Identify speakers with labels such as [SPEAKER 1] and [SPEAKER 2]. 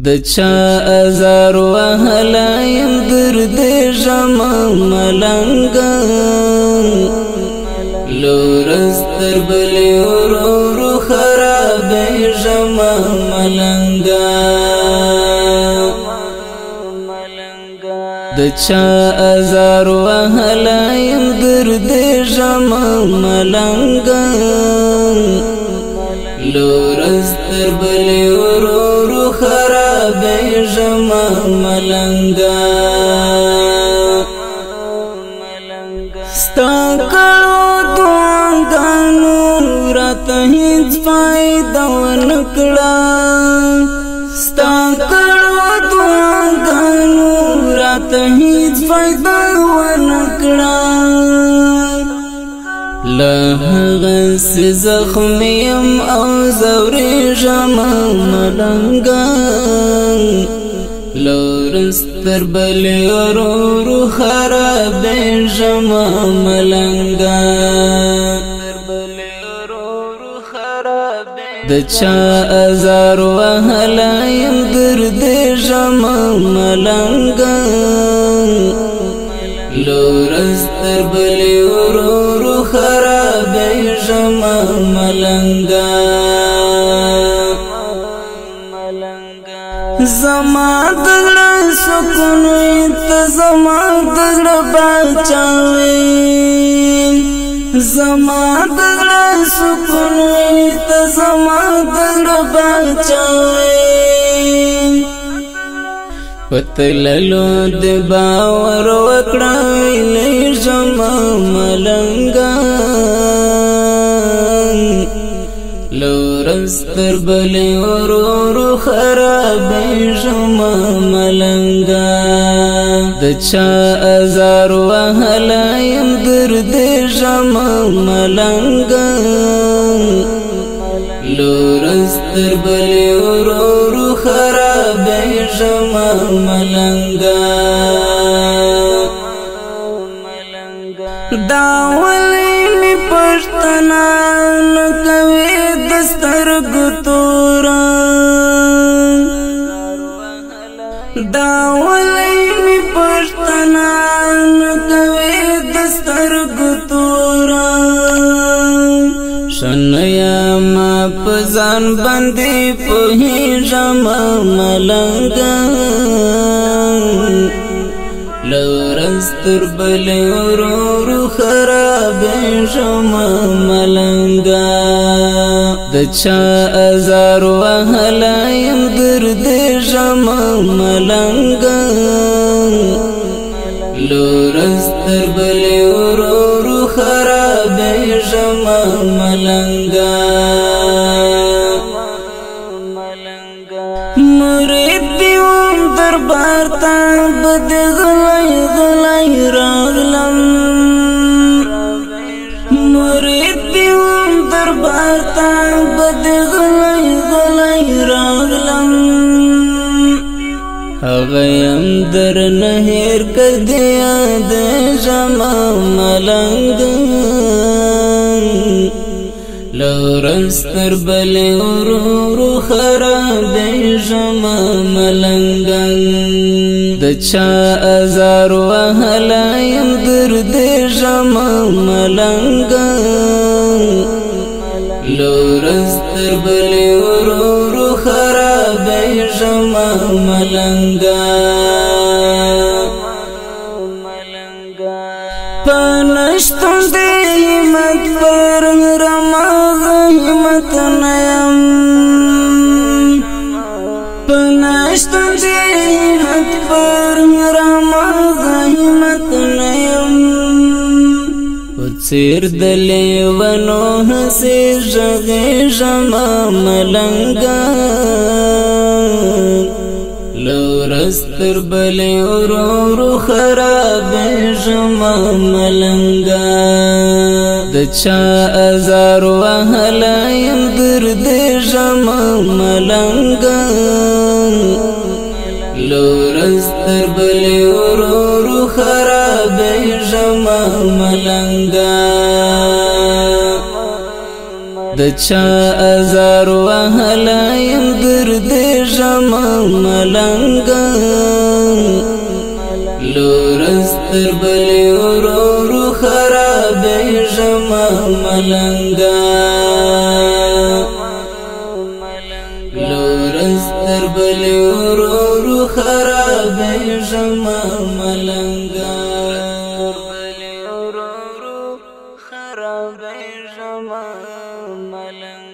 [SPEAKER 1] د چا ازار وهلایم درد ژما ملنګا لورز تر بلی ورو خراب ژما ملنګا د چا ازار وهلایم درد ژما ملنګا لورز تر بلی ورو خراب ژما ملنګا ستا کړو دعاګانو راته هیڅ فایده ونکړه ستا کړو دعاګانو راته هیڅ فایده ونکړه له هغه زخم یم او زورې ژما ملنګا لورز تر بلې ورو خراب ژما ملنګا د چا ازار وهلایم درد ژما ملنګا لورز تر بلې ورو خراب ژما ملنګا زما دغړه سکون ته زما دغړه بچاوي زما دغړه سکون ته زما دغړه بچاوي پتللو د باور وکړه ویلې ژما ملنګا لورز تر بلې ورو خراب ژما ملنګا د چا ازار وهلایم درد ژما ملنګا لورز تر بلې ورو خراب ژما ملنګا دا ولې می پښتنه نکوي دسترګو تورا دا ولې می پښتنه نکوي دسترګو تورا شنیا ما پزان باندې په ژما ملنګا لورز تر بلې ورو خراب ژما ملنګا د چا ازار وهلایم درد ژما ملنګا لورز تر بلې ورو خراب ژما ملنګا مرید دیوم دربار ته بد غلای راغلم مرید دیوم دربار ته بد غلای راغلم هغه یم در نهر کدی یاد ژما ملنګا لورز تر بلې ورو خراب ژما ملنګا د چا ازار وهلایم درد ژما ملنګا لورز تر بلې ورو خراب ژما ملنګا پنشتون د همت پر همت نیم پنشتون د همت پر همت نیم وڅیر د لیوانو هسې ژغې ژما ملنګا لورز تر بلې ورو خراب ژما ملنګا د چا ازار وهلایم درد ژما ملنګا لورز تر بلې ورو خراب ژما ملنګا د چا ازار وهلایم درد جما ملنگا لورستر بلی ورورو خراب جما ملنگا لورستر بلی ورورو خراب جما ملنگا خراب جما ملنگا